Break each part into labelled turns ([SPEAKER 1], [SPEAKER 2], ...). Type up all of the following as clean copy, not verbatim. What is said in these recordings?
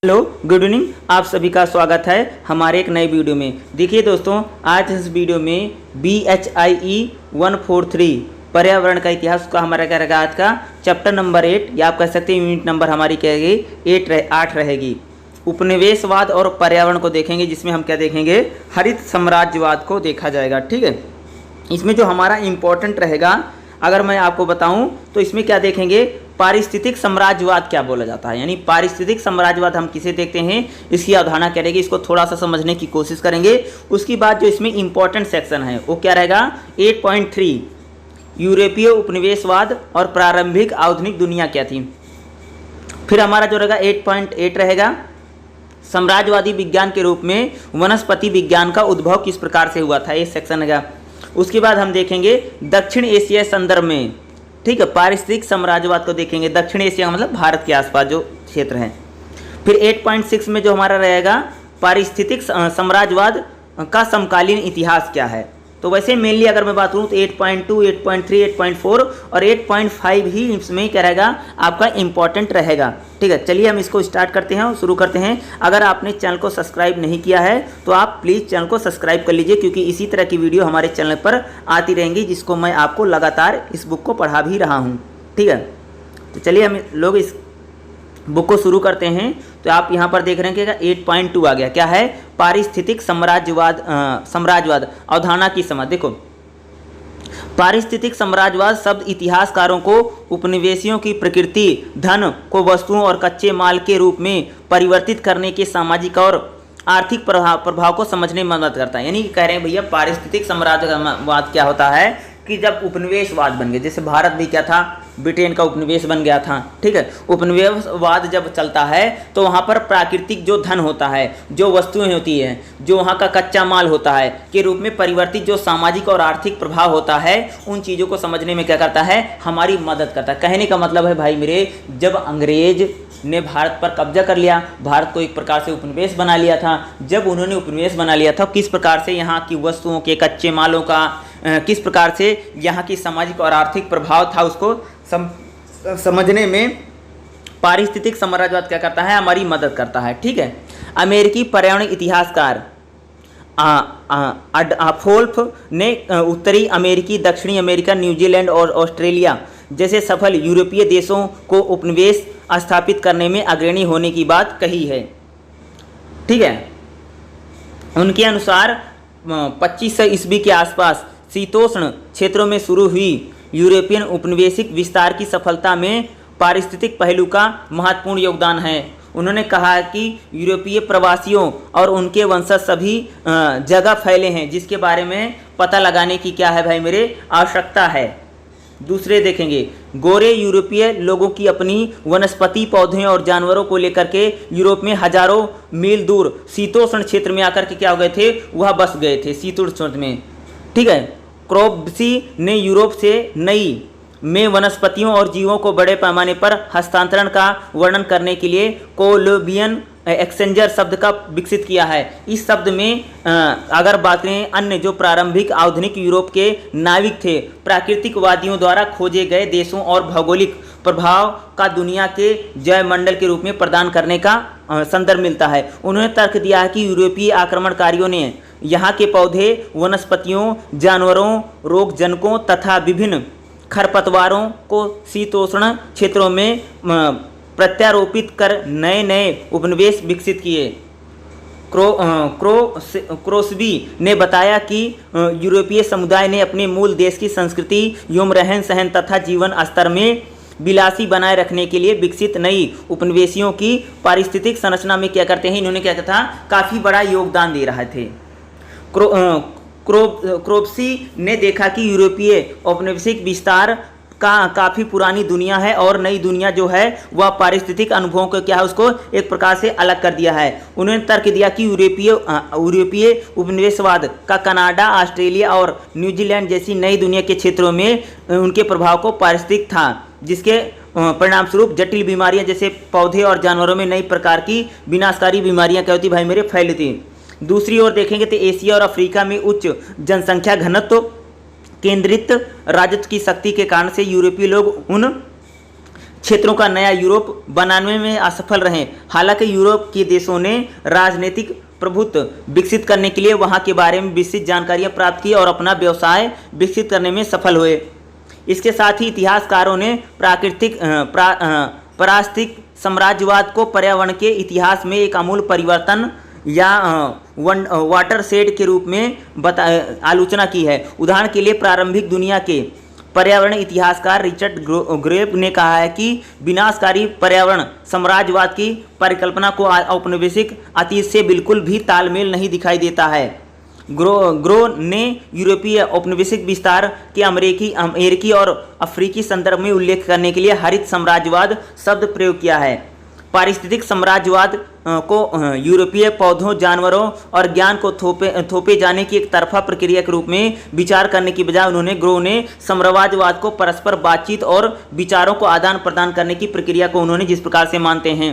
[SPEAKER 1] Hello, good evening. आप सभी का स्वागत है हमारे एक नए वीडियो में। देखिए दोस्तों, आज इस वीडियो में BHIE 143 पर्यावरण का इतिहास का हमारा क्या रहेगा आज का चैप्टर नंबर 8 या आप कह सकते हैं यूनिट नंबर हमारी क्या रहेगी 8 रहेगी। उपनिवेशवाद और पर्यावरण को देखेंगे, जिसमें हम क्या देखेंगे, हरित साम्राज्यवाद को देखा जाएगा। ठीक है, इसमें जो हमारा इम्पोर्टेंट रहेगा, अगर मैं आपको बताऊं तो इसमें क्या देखेंगे, पारिस्थितिक साम्राज्यवाद क्या बोला जाता है। यानी पारिस्थितिक साम्राज्यवाद हम किसे देखते हैं, इसकी अवधारणा क्या रहेगी, इसको थोड़ा सा समझने की कोशिश करेंगे। उसके बाद जो इसमें इंपॉर्टेंट सेक्शन है वो क्या रहेगा, 8.3 यूरोपीय उपनिवेशवाद और प्रारंभिक आधुनिक दुनिया क्या थी। फिर हमारा जो रहेगा 8.8 रहेगा, साम्राज्यवादी विज्ञान के रूप में वनस्पति विज्ञान का उद्भव किस प्रकार से हुआ था, ये सेक्शन रहेगा। उसके बाद हम देखेंगे दक्षिण एशिया संदर्भ में, ठीक है, पारिस्थितिक साम्राज्यवाद को देखेंगे। दक्षिण एशिया मतलब भारत के आसपास जो क्षेत्र है। फिर 8.6 में जो हमारा रहेगा, पारिस्थितिक साम्राज्यवाद का समकालीन इतिहास क्या है। तो वैसे मेनली अगर मैं बात करूँ तो 8.2, 8.3, 8.4 और 8.5 ही इसमें क्या रहेगा, आपका इम्पॉर्टेंट रहेगा। ठीक है, चलिए हम इसको स्टार्ट करते हैं और शुरू करते हैं। अगर आपने चैनल को सब्सक्राइब नहीं किया है तो आप प्लीज़ चैनल को सब्सक्राइब कर लीजिए, क्योंकि इसी तरह की वीडियो हमारे चैनल पर आती रहेंगी, जिसको मैं आपको लगातार इस बुक को पढ़ा भी रहा हूँ। ठीक है, तो चलिए हम लोग इस बुक को शुरू करते हैं। तो आप यहाँ पर देख रहे हैं कि 8.2 आ गया, क्या है, पारिस्थितिक साम्राज्यवाद अवधारणा की समझ। देखो, पारिस्थितिक साम्राज्यवाद शब्द इतिहासकारों को उपनिवेशियों की प्रकृति, धन को वस्तुओं और कच्चे माल के रूप में परिवर्तित करने के सामाजिक और आर्थिक प्रभाव को समझने में मदद करता है। यानी कह रहे हैं भैया, पारिस्थितिक साम्राज्यवाद क्या होता है कि जब उपनिवेशवाद बन गए, जैसे भारत भी क्या था, ब्रिटेन का उपनिवेश बन गया था। ठीक है, उपनिवेशवाद जब चलता है तो वहाँ पर प्राकृतिक जो धन होता है, जो वस्तुएं होती हैं, जो वहाँ का कच्चा माल होता है के रूप में परिवर्तित जो सामाजिक और आर्थिक प्रभाव होता है, उन चीज़ों को समझने में क्या करता है, हमारी मदद करता है। कहने का मतलब है भाई मेरे, जब अंग्रेज ने भारत पर कब्जा कर लिया, भारत को एक प्रकार से उपनिवेश बना लिया था। जब उन्होंने उपनिवेश बना लिया था, किस प्रकार से यहाँ की वस्तुओं के, कच्चे मालों का किस प्रकार से यहाँ की सामाजिक और आर्थिक प्रभाव था, उसको समझने में पारिस्थितिक साम्राज्यवाद क्या करता है, हमारी मदद करता है। ठीक है, अमेरिकी पर्यावरण इतिहासकार अडोल्फ ने उत्तरी अमेरिकी, दक्षिणी अमेरिका, न्यूजीलैंड और ऑस्ट्रेलिया जैसे सफल यूरोपीय देशों को उपनिवेश स्थापित करने में अग्रणी होने की बात कही है। ठीक है, उनके अनुसार 2500 ईस्वी के आसपास शीतोष्ण क्षेत्रों में शुरू हुई यूरोपियन उपनिवेशिक विस्तार की सफलता में पारिस्थितिक पहलू का महत्वपूर्ण योगदान है। उन्होंने कहा कि यूरोपीय प्रवासियों और उनके वंशज सभी जगह फैले हैं, जिसके बारे में पता लगाने की क्या है भाई मेरे, आवश्यकता है। दूसरे देखेंगे, गोरे यूरोपीय लोगों की अपनी वनस्पति, पौधे और जानवरों को लेकर के यूरोप में हजारों मील दूर शीतोष्ण क्षेत्र में आकर के क्या हो गए थे, वह बस गए थे शीतोष्ण क्षेत्र में। ठीक है, क्रोब्सी ने यूरोप से नई में वनस्पतियों और जीवों को बड़े पैमाने पर हस्तांतरण का वर्णन करने के लिए कोलोबियन एक्सचेंजर शब्द का विकसित किया है। इस शब्द में अगर बात करें, अन्य जो प्रारंभिक आधुनिक यूरोप के नाविक थे, प्राकृतिकवादियों द्वारा खोजे गए देशों और भौगोलिक प्रभाव का दुनिया के जैवमंडल के रूप में प्रदान करने का संदर्भ मिलता है। उन्होंने तर्क दिया है कि यूरोपीय आक्रमणकारियों ने यहाँ के पौधे, वनस्पतियों, जानवरों, रोगजनकों तथा विभिन्न खरपतवारों को शीतोष्ण क्षेत्रों में प्रत्यारोपित कर नए नए उपनिवेश विकसित किए। क्रोस्बी ने बताया कि यूरोपीय समुदाय ने अपने मूल देश की संस्कृति एवं रहन सहन तथा जीवन स्तर में विलासी बनाए रखने के लिए विकसित नई उपनिवेशियों की पारिस्थितिक संरचना में क्या करते हैं, इन्होंने क्या था, काफ़ी बड़ा योगदान दे रहे थे। क्रोब्सी ने देखा कि यूरोपीय औपनिवेशिक विस्तार का काफ़ी पुरानी दुनिया है और नई दुनिया जो है वह पारिस्थितिक अनुभवों को क्या है, उसको एक प्रकार से अलग कर दिया है। उन्होंने तर्क दिया कि यूरोपीय उपनिवेशवाद का कनाडा, ऑस्ट्रेलिया और न्यूजीलैंड जैसी नई दुनिया के क्षेत्रों में उनके प्रभाव को पारिस्थितिक था, जिसके परिणामस्वरूप जटिल बीमारियां जैसे पौधे और जानवरों में नई प्रकार की विनाशकारी बीमारियां क्या होती भाई मेरे, फैलती। दूसरी ओर देखेंगे तो एशिया और अफ्रीका में उच्च जनसंख्या घनत्व, केंद्रित राजत्व की शक्ति के कारण से यूरोपीय लोग उन क्षेत्रों का नया यूरोप बनाने में असफल रहे। हालांकि यूरोप के देशों ने राजनीतिक प्रभुत्व विकसित करने के लिए वहां के बारे में विस्तृत जानकारियां प्राप्त की और अपना व्यवसाय विकसित करने में सफल हुए। इसके साथ ही इतिहासकारों ने पारिस्थितिक साम्राज्यवाद को पर्यावरण के इतिहास में एक आमूल परिवर्तन या वाटरशेड के रूप में आलोचना की है। उदाहरण के लिए प्रारंभिक दुनिया के पर्यावरण इतिहासकार रिचर्ड ग्रेव ने कहा है कि विनाशकारी पर्यावरण साम्राज्यवाद की परिकल्पना को औपनिवेशिक अतीत से बिल्कुल भी तालमेल नहीं दिखाई देता है। ग्रो ने यूरोपीय औपनिवेशिक विस्तार के अमेरिकी और अफ्रीकी संदर्भ में उल्लेख करने के लिए हरित साम्राज्यवाद शब्द प्रयोग किया है। पारिस्थितिक साम्राज्यवाद को यूरोपीय पौधों, जानवरों और ज्ञान को थोपे जाने की एक तरफा प्रक्रिया के रूप में विचार करने की बजाय ग्रो ने साम्राज्यवाद को परस्पर बातचीत और विचारों को आदान प्रदान करने की प्रक्रिया को उन्होंने जिस प्रकार से मानते हैं।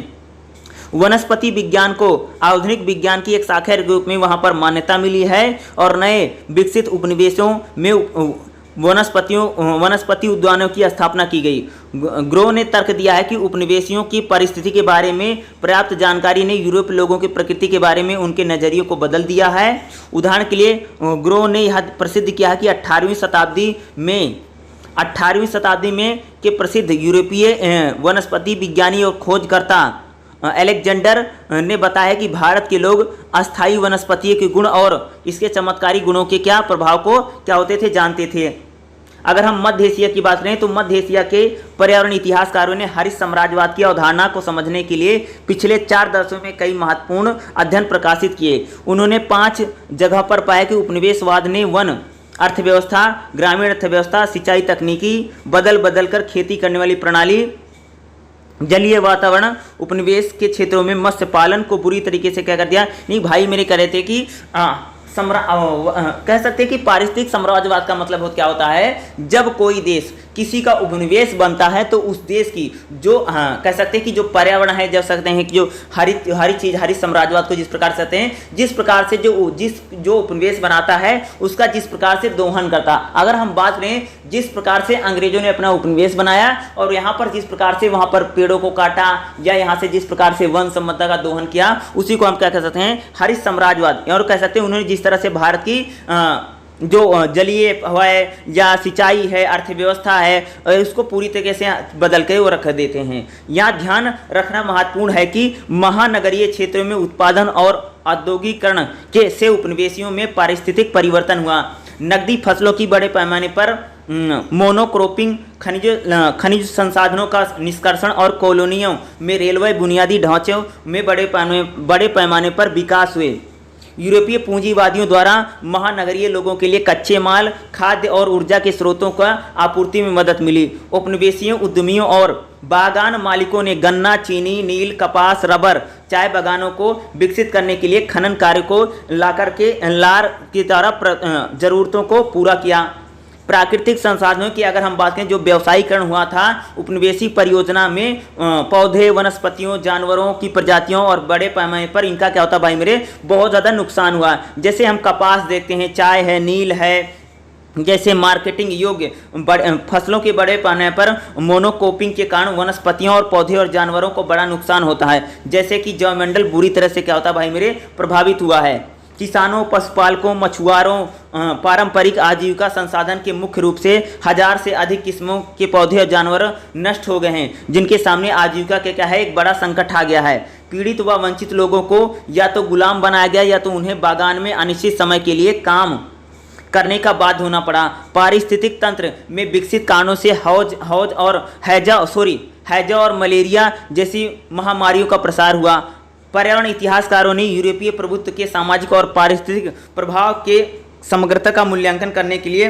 [SPEAKER 1] वनस्पति विज्ञान को आधुनिक विज्ञान की एक शाखा के रूप में वहां पर मान्यता मिली है और नए विकसित उपनिवेशों में वनस्पति उद्यानों की स्थापना की गई। ग्रो ने तर्क दिया है कि उपनिवेशियों की परिस्थिति के बारे में पर्याप्त जानकारी ने यूरोपीय लोगों की प्रकृति के बारे में उनके नजरियों को बदल दिया है। उदाहरण के लिए ग्रो ने यह प्रसिद्ध किया है कि 18वीं शताब्दी में के प्रसिद्ध यूरोपीय वनस्पति विज्ञानी और खोजकर्ता अलेक्जेंडर ने बताया कि भारत के लोग अस्थायी वनस्पति के गुण और इसके चमत्कारी गुणों के क्या प्रभाव को क्या होते थे जानते थे। अगर हम मध्य एशिया की बात करें तो मध्य एशिया के पर्यावरण इतिहासकारों ने हरित साम्राज्यवाद की अवधारणा को समझने के लिए पिछले 4 दशकों में कई महत्वपूर्ण अध्ययन प्रकाशित किए। उन्होंने 5 जगह पर पाया कि उपनिवेशवाद ने वन अर्थव्यवस्था, ग्रामीण अर्थव्यवस्था, सिंचाई तकनीकी, बदल कर खेती करने वाली प्रणाली, जलीय वातावरण, उपनिवेश के क्षेत्रों में मत्स्य पालन को बुरी तरीके से क्या कर दिया। नहीं भाई मेरे कह रहे थे कि कह सकते हैं कि पारिस्थितिक साम्राज्यवाद का मतलब क्या होता है, जब कोई देश किसी का उपनिवेश बनता है तो उस देश की जो कह सकते हैं कि जो पर्यावरण है, जब सकते हैं कि जो हरित साम्राज्यवाद को जिस प्रकार से कहते हैं, जिस प्रकार से जो उपनिवेश बनाता है उसका जिस प्रकार से दोहन करता। अगर हम बात करें जिस प्रकार से अंग्रेजों ने अपना उपनिवेश बनाया और यहाँ पर जिस प्रकार से वहाँ पर पेड़ों को काटा या यहाँ से जिस प्रकार से वन संपदा का दोहन किया, उसी को हम क्या कह सकते हैं, हरित साम्राज्यवाद। और कह सकते हैं उन्होंने जिस तरह से भारत की जो जलीय है या सिंचाई है, अर्थव्यवस्था है, उसको पूरी तरीके से बदल के वो रख देते हैं। यहाँ ध्यान रखना महत्वपूर्ण है कि महानगरीय क्षेत्रों में उत्पादन और औद्योगिकरण के से उपनिवेशियों में पारिस्थितिक परिवर्तन हुआ। नकदी फसलों की बड़े पैमाने पर मोनोक्रॉपिंग, खनिज संसाधनों का निष्कर्षण और कॉलोनियों में रेलवे बुनियादी ढांचों में बड़े पैमाने पर विकास हुए। यूरोपीय पूंजीवादियों द्वारा महानगरीय लोगों के लिए कच्चे माल, खाद्य और ऊर्जा के स्रोतों का आपूर्ति में मदद मिली। उपनिवेशियों, उद्यमियों और बागान मालिकों ने गन्ना, चीनी, नील, कपास, रबर, चाय बागानों को विकसित करने के लिए खनन कार्य को लार की द्वारा जरूरतों को पूरा किया। प्राकृतिक संसाधनों की अगर हम बात करें, जो व्यवसायीकरण हुआ था उपनिवेशी परियोजना में, पौधे, वनस्पतियों, जानवरों की प्रजातियों और बड़े पैमाने पर इनका क्या होता भाई मेरे, बहुत ज़्यादा नुकसान हुआ। जैसे हम कपास देखते हैं, चाय है, नील है, जैसे मार्केटिंग योग्य फसलों के बड़े पैमाने पर मोनोक्रॉपिंग के कारण वनस्पतियों और पौधे और जानवरों को बड़ा नुकसान होता है। जैसे कि जैवमंडल बुरी तरह से क्या होता है भाई मेरे, प्रभावित हुआ है। किसानों, पशुपालकों, मछुआरों पारंपरिक आजीविका संसाधन के मुख्य रूप से 1000 से अधिक किस्मों के पौधे और जानवर नष्ट हो गए हैं, जिनके सामने आजीविका के क्या है, एक बड़ा संकट आ गया है। पीड़ित व वंचित लोगों को या तो गुलाम बनाया गया या तो उन्हें बागान में अनिश्चित समय के लिए काम करने का बाध्य होना पड़ा। पारिस्थितिक तंत्र में विकसित कारणों से हैजा और मलेरिया जैसी महामारियों का प्रसार हुआ। पर्यावरण इतिहासकारों ने यूरोपीय प्रभुत्व के सामाजिक और पारिस्थितिक प्रभाव के समग्रता का मूल्यांकन करने के लिए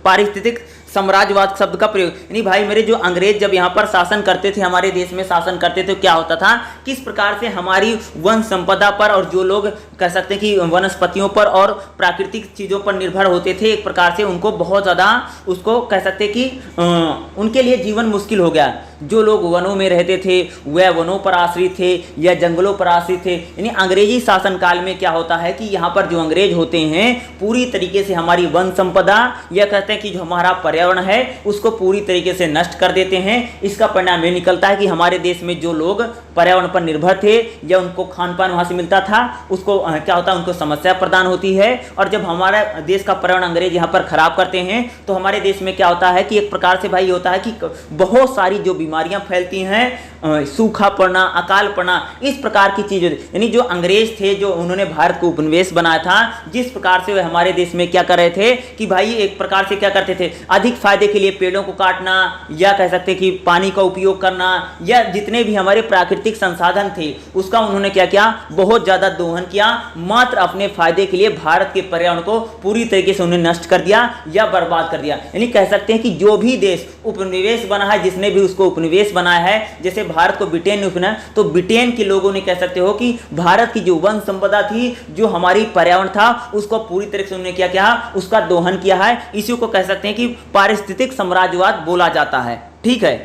[SPEAKER 1] पारिस्थितिक साम्राज्यवाद शब्द का प्रयोग, यानी भाई मेरे जो अंग्रेज जब यहाँ पर शासन करते थे, हमारे देश में शासन करते थे, तो क्या होता था, किस प्रकार से हमारी वन संपदा पर और जो लोग कह सकते हैं कि वनस्पतियों पर और प्राकृतिक चीज़ों पर निर्भर होते थे, एक प्रकार से उनको बहुत ज़्यादा उसको कह सकते हैं कि उनके लिए जीवन मुश्किल हो गया। जो लोग वनों में रहते थे वह वनों पर आश्रित थे या जंगलों पर आश्रित थे। यानी अंग्रेजी शासनकाल में क्या होता है कि यहाँ पर जो अंग्रेज होते हैं पूरी तरीके से हमारी वन संपदा या कहते हैं कि जो हमारा पर्यावरण है उसको पूरी तरीके से नष्ट कर देते हैं। इसका परिणाम ये निकलता है कि हमारे देश में जो लोग पर्यावरण पर निर्भर थे या उनको खान पान वहाँ से मिलता था उसको क्या होता है, उनको समस्या प्रदान होती है। और जब हमारा देश का पर्यावरण अंग्रेज यहाँ पर खराब करते हैं तो हमारे देश में क्या होता है कि एक प्रकार से भाई होता है कि बहुत सारी जो बीमारियां फैलती हैं, सूखा पड़ना, अकाल पड़ना, इस प्रकार की चीजें। यानी जो अंग्रेज थे जो उन्होंने भारत को उपनिवेश बनाया था, जिस प्रकार से वे हमारे देश में क्या कर रहे थे कि भाई एक प्रकार से क्या करते थे, अधिक फायदे के लिए पेड़ों को काटना या कह सकते कि पानी का उपयोग करना या जितने भी हमारे प्राकृतिक संसाधन थे उसका उन्होंने क्या किया, बहुत ज्यादा दोहन किया, मात्र अपने फायदे के लिए भारत के पर्यावरण को पूरी तरीके से उन्हें नष्ट कर दिया या बर्बाद कर दिया। यानी कह सकते हैं कि जो भी देश उपनिवेश बना है, जिसने भी उसको उपनिवेश बनाया है, जैसे भारत को ब्रिटेन ने अपनाया तो ब्रिटेन के लोगों ने कह सकते हो कि भारत की जो वन संपदा थी, जो हमारी पर्यावरण था, उसको पूरी तरह से उन्होंने क्या किया, उसका दोहन किया है। इसी को कह सकते हैं कि पारिस्थितिक साम्राज्यवाद बोला जाता है। ठीक है,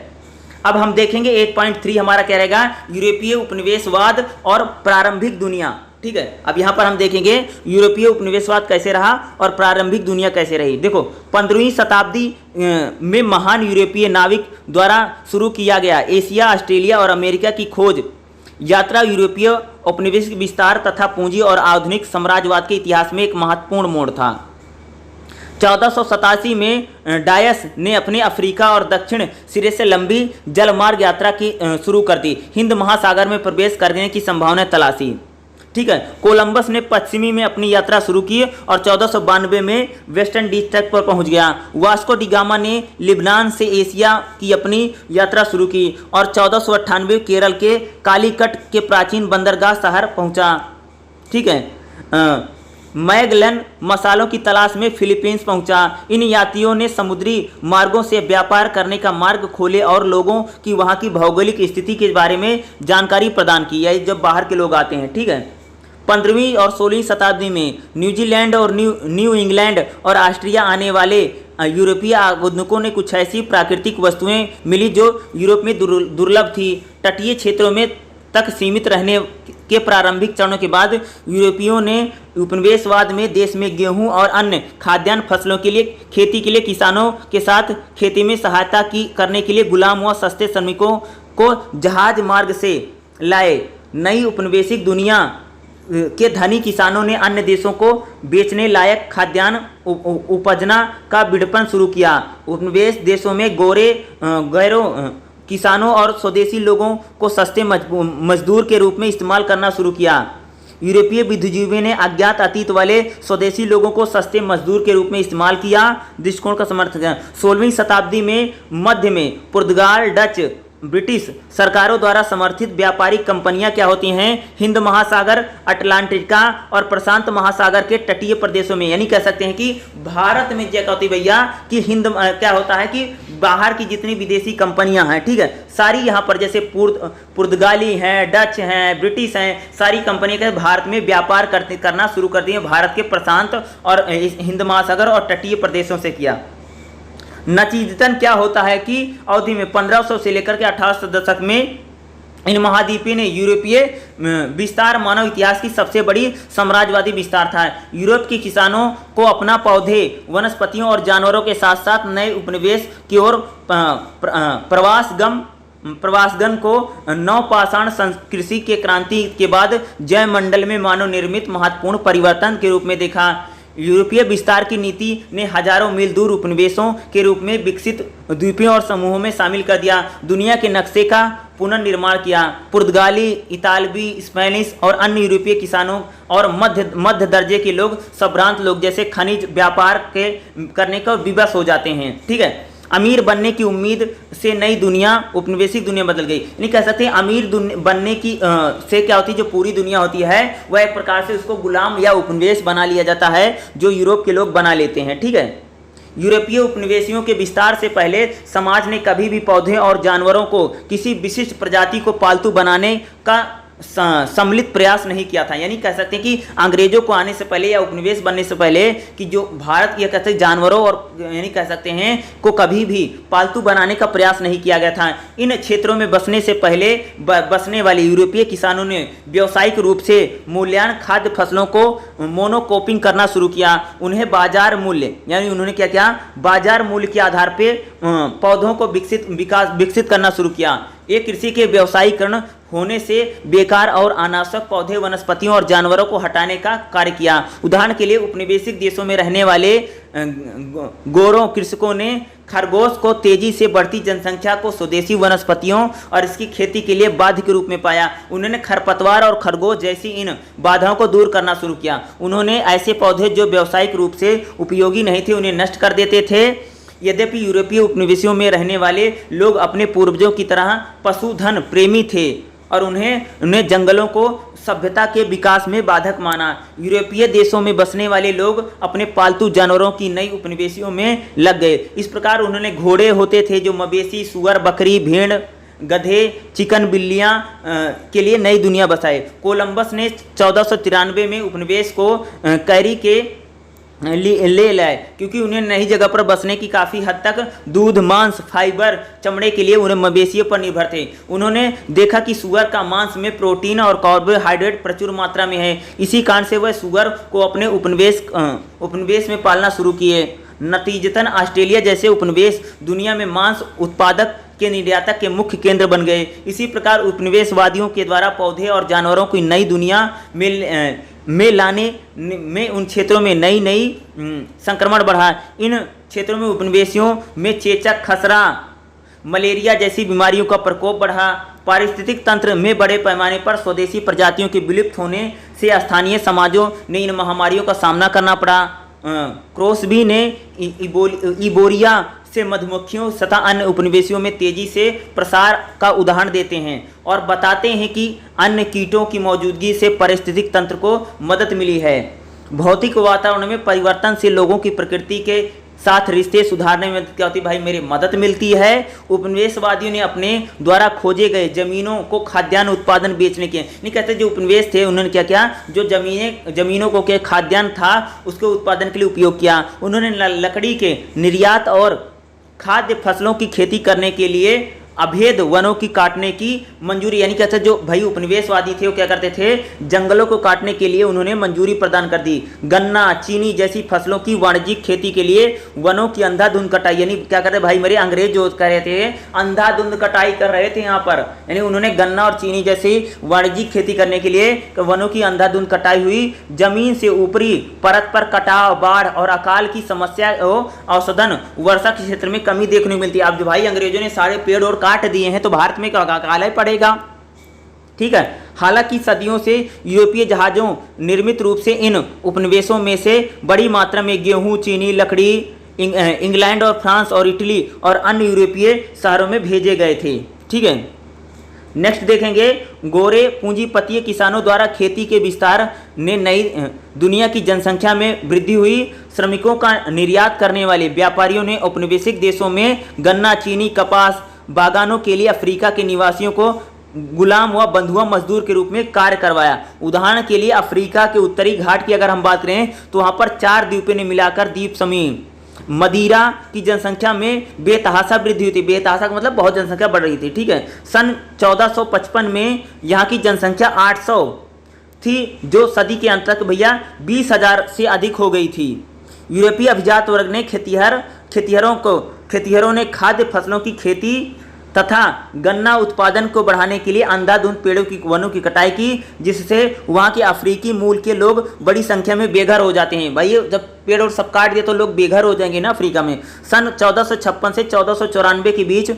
[SPEAKER 1] अब हम देखेंगे 8.3 हमारा क्या रहेगा, यूरोपीय उपनिवेशवाद और प्रारंभिक दुनिया। ठीक है, अब यहां पर हम देखेंगे यूरोपीय उपनिवेशवाद कैसे रहा और प्रारंभिक दुनिया कैसे रही। देखो 15वीं शताब्दी में महान यूरोपीय नाविक द्वारा शुरू किया गया एशिया, ऑस्ट्रेलिया और अमेरिका की खोज यात्रा यूरोपीय उपनिवेश विस्तार तथा पूंजी और आधुनिक साम्राज्यवाद के इतिहास में एक महत्वपूर्ण मोड़ था। 1487 में डायस ने अपने अफ्रीका और दक्षिण सिरे से लंबी जलमार्ग यात्रा की शुरू कर दी, हिंद महासागर में प्रवेश करने की संभावना तलाशी। ठीक है, कोलंबस ने पश्चिमी में अपनी यात्रा शुरू की और 1492 में वेस्ट इंडीज तक पर पहुंच गया। वास्को डी गामा ने लिबनान से एशिया की अपनी यात्रा शुरू की और 1498 केरल के कालीकट के प्राचीन बंदरगाह शहर पहुंचा। ठीक है, मैगलन मसालों की तलाश में फिलीपींस पहुंचा। इन यात्रियों ने समुद्री मार्गों से व्यापार करने का मार्ग खोले और लोगों की वहां की भौगोलिक स्थिति के बारे में जानकारी प्रदान की है जब बाहर के लोग आते हैं। ठीक है, 15वीं और 16वीं शताब्दी में न्यूजीलैंड और न्यू इंग्लैंड और ऑस्ट्रिया आने वाले यूरोपीय आगंतुकों ने कुछ ऐसी प्राकृतिक वस्तुएं मिली जो यूरोप में दुर्लभ थी। तटीय क्षेत्रों में तक सीमित रहने के प्रारंभिक चरणों के बाद यूरोपियों ने उपनिवेशवाद में देश में गेहूं और अन्य खाद्यान्न फसलों के लिए खेती के लिए किसानों के साथ खेती में सहायता करने के लिए गुलाम व सस्ते श्रमिकों को जहाज मार्ग से लाए। नई उपनिवेशिक दुनिया के धनी किसानों ने अन्य देशों को बेचने लायक खाद्यान्न उपजना का विपणन शुरू किया। उपनिवेश देशों में गैरों किसानों और स्वदेशी लोगों को सस्ते मजदूर के रूप में इस्तेमाल करना शुरू किया। यूरोपीय बुद्धिजीवियों ने अज्ञात अतीत वाले स्वदेशी लोगों को सस्ते मजदूर के रूप में इस्तेमाल किया दृष्टिकोण का समर्थन किया। 16वीं शताब्दी में मध्य में पुर्तगाल, डच, ब्रिटिश सरकारों द्वारा समर्थित व्यापारिक कंपनियां क्या होती हैं, हिंद महासागर, अटलांटिका और प्रशांत महासागर के तटीय प्रदेशों में, यानी कह सकते हैं कि भारत में क्या होती भैया कि हिंद क्या होता है कि बाहर की जितनी विदेशी कंपनियां हैं, ठीक है, सारी यहाँ पर जैसे पुर्तगाली हैं, डच हैं, ब्रिटिश हैं, सारी कंपनियां भारत में व्यापार करना शुरू कर दी हैं। भारत के प्रशांत और हिंद महासागर और तटीय प्रदेशों से किया। नतीजतन क्या होता है कि अवधि में 1500 से लेकर के 1800 दशक में इन महाद्वीपीय ने यूरोपीय विस्तार मानव इतिहास की सबसे बड़ी साम्राज्यवादी विस्तार था। यूरोप के किसानों को अपना पौधे, वनस्पतियों और जानवरों के साथ साथ नए उपनिवेश की ओर प्रवासगण को नवपाषाण कृषि के क्रांति के बाद जैवमंडल में मानव निर्मित महत्वपूर्ण परिवर्तन के रूप में देखा। यूरोपीय विस्तार की नीति ने हजारों मील दूर उपनिवेशों के रूप में विकसित द्वीपों और समूहों में शामिल कर दिया। दुनिया के नक्शे का पुनर्निर्माण किया। पुर्तगाली, इतालवी, स्पेनिश और अन्य यूरोपीय किसानों और मध्य दर्जे के लोग, संभ्रांत लोग जैसे खनिज व्यापार करने का विवश हो जाते हैं। ठीक है, अमीर बनने की उम्मीद से नई दुनिया, उपनिवेशिक दुनिया बदल गई। नहीं कह सकते अमीर बनने की से क्या होती है, जो पूरी दुनिया होती है वह एक प्रकार से उसको गुलाम या उपनिवेश बना लिया जाता है, जो यूरोप के लोग बना लेते हैं। ठीक है, यूरोपीय उपनिवेशियों के विस्तार से पहले समाज ने कभी भी पौधे और जानवरों को किसी विशिष्ट प्रजाति को पालतू बनाने का सम्मिलित प्रयास नहीं किया था। यानी कह सकते हैं कि अंग्रेजों को आने से पहले या उपनिवेश बनने से पहले कि जो भारत ये कहते हैं जानवरों और यानी कह सकते हैं को कभी भी पालतू बनाने का प्रयास नहीं किया गया था। इन क्षेत्रों में बसने से पहले बसने वाले यूरोपीय किसानों ने व्यावसायिक रूप से मूल्यवान खाद्य फसलों को मोनोक्रॉपिंग करना शुरू किया। उन्हें बाजार मूल्य यानी उन्होंने क्या किया, बाजार मूल्य के आधार पर पौधों को विकसित करना शुरू किया। एक कृषि के व्यवसायीकरण होने से बेकार और अनावश्यक पौधे, वनस्पतियों और जानवरों को हटाने का कार्य किया। उदाहरण के लिए उपनिवेशिक देशों में रहने वाले गोरों कृषकों ने खरगोश को तेजी से बढ़ती जनसंख्या को स्वदेशी वनस्पतियों और इसकी खेती के लिए बाध्य के रूप में पाया। उन्होंने खरपतवार और खरगोश जैसी इन बाधाओं को दूर करना शुरू किया। उन्होंने ऐसे पौधे जो व्यावसायिक रूप से उपयोगी नहीं थे उन्हें नष्ट कर देते थे। यद्यपि यूरोपीय उपनिवेशों में रहने वाले लोग अपने पूर्वजों की तरह पशुधन प्रेमी थे और उन्हें जंगलों को सभ्यता के विकास में बाधक माना। यूरोपीय देशों में बसने वाले लोग अपने पालतू जानवरों की नई उपनिवेशों में लग गए। इस प्रकार उन्होंने घोड़े होते थे जो मवेशी, सुअर, बकरी, भेड़, गधे, चिकन, बिल्लियां के लिए नई दुनिया बसाए। कोलंबस ने 1493 में उपनिवेश को कैरी के ले लाए क्योंकि उन्हें नई जगह पर बसने की काफ़ी हद तक दूध, मांस, फाइबर, चमड़े के लिए उन्हें मवेशियों पर निर्भर थे। उन्होंने देखा कि सुअर का मांस में प्रोटीन और कार्बोहाइड्रेट प्रचुर मात्रा में है। इसी कारण से वह सुअर को अपने उपनिवेश में पालना शुरू किए। नतीजतन ऑस्ट्रेलिया जैसे उपनिवेश दुनिया में मांस उत्पादक के निर्यातक के मुख्य केंद्र बन गए। इसी प्रकार उपनिवेशवादियों के द्वारा पौधे और जानवरों की नई दुनिया में लाने में उन क्षेत्रों में नई संक्रमण बढ़ा। इन क्षेत्रों में उपनिवेशियों में चेचक, खसरा, मलेरिया जैसी बीमारियों का प्रकोप बढ़ा। पारिस्थितिक तंत्र में बड़े पैमाने पर स्वदेशी प्रजातियों के विलुप्त होने से स्थानीय समाजों ने इन महामारियों का सामना करना पड़ा। क्रोसबी ने इबोरिया से मधुमक्खियों तथा अन्य उपनिवेशियों में तेजी से प्रसार का उदाहरण देते हैं और बताते हैं कि अन्य कीटों की मौजूदगी से पारिस्थितिक तंत्र को मदद मिली है। भौतिक वातावरण में परिवर्तन से लोगों की प्रकृति के साथ रिश्ते सुधारने में क्या होती भाई मेरी मदद मिलती है। उपनिवेशवादियों ने अपने द्वारा खोजे गए जमीनों को खाद्यान्न उत्पादन बेचने के नहीं कहते जो उपनिवेश थे उन्होंने क्या किया, जो जमीनों को के खाद्यान्न था उसके उत्पादन के लिए उपयोग किया। उन्होंने लकड़ी के निर्यात और खाद्य फसलों की खेती करने के लिए अवैध वनों की काटने की मंजूरी यानी कहते जो भाई उपनिवेशवादी थे वो क्या करते थे, जंगलों को काटने के लिए उन्होंने मंजूरी प्रदान कर दी। गन्ना, चीनी जैसी फसलों की वाणिज्यिक खेती के लिए वनों की अंधाधुंध कटाई यानी क्या करते भाई मेरे अंग्रेज जो कह रहे थे अंधाधुंध कटाई कर रहे थे यहाँ पर, यानी उन्होंने गन्ना और चीनी जैसी वाणिज्यिक खेती करने के लिए वनों की अंधाधुंध कटाई हुई। जमीन से ऊपरी परत पर कटाव, बाढ़ और अकाल की समस्या औसतन वर्षा के क्षेत्र में कमी देखने को मिलती है। अब जो भाई अंग्रेजों ने सारे पेड़ और काट दिए हैं तो भारत में क्या अकाल ही पड़ेगा। ठीक है, हालांकि सदियों से यूरोपीय जहाजों निर्मित रूप से इन उपनिवेशों में से बड़ी मात्रा में गेहूं, चीनी, लकड़ी इंग्लैंड और फ्रांस और इटली और अन्य यूरोपीय शहरों में भेजे गए थे। ठीक है, नेक्स्ट देखेंगे गोरे पूंजीपतीय किसानों द्वारा खेती के विस्तार ने नई दुनिया की जनसंख्या में वृद्धि हुई। श्रमिकों का निर्यात करने वाले व्यापारियों ने औपनिवेशिक देशों में गन्ना, चीनी, कपास बागानों के लिए अफ्रीका के निवासियों को गुलाम व बंधुआ मजदूर के रूप में कार्य करवाया। उदाहरण के लिए अफ्रीका के उत्तरी घाट की अगर हम बात करें तो वहाँ पर 4 द्वीपों ने मिलाकर द्वीप समूह मदिरा की जनसंख्या में बेतहाशा वृद्धि हुई थी। बेतहाशा का मतलब बहुत जनसंख्या बढ़ रही थी। ठीक है, सन 1455 में यहाँ की जनसंख्या 800 थी जो सदी के अंत तक भैया 20,000 से अधिक हो गई थी। यूरोपीय अभिजात वर्ग ने खेतिहरों ने खाद्य फसलों की खेती तथा गन्ना उत्पादन को बढ़ाने के लिए अंधाधुंध पेड़ों की वनों की कटाई की, जिससे वहाँ के अफ्रीकी मूल के लोग बड़ी संख्या में बेघर हो जाते हैं। भाई जब पेड़ और सब काट दिए तो लोग बेघर हो जाएंगे ना अफ्रीका में। सन 1456 से 1494 के बीच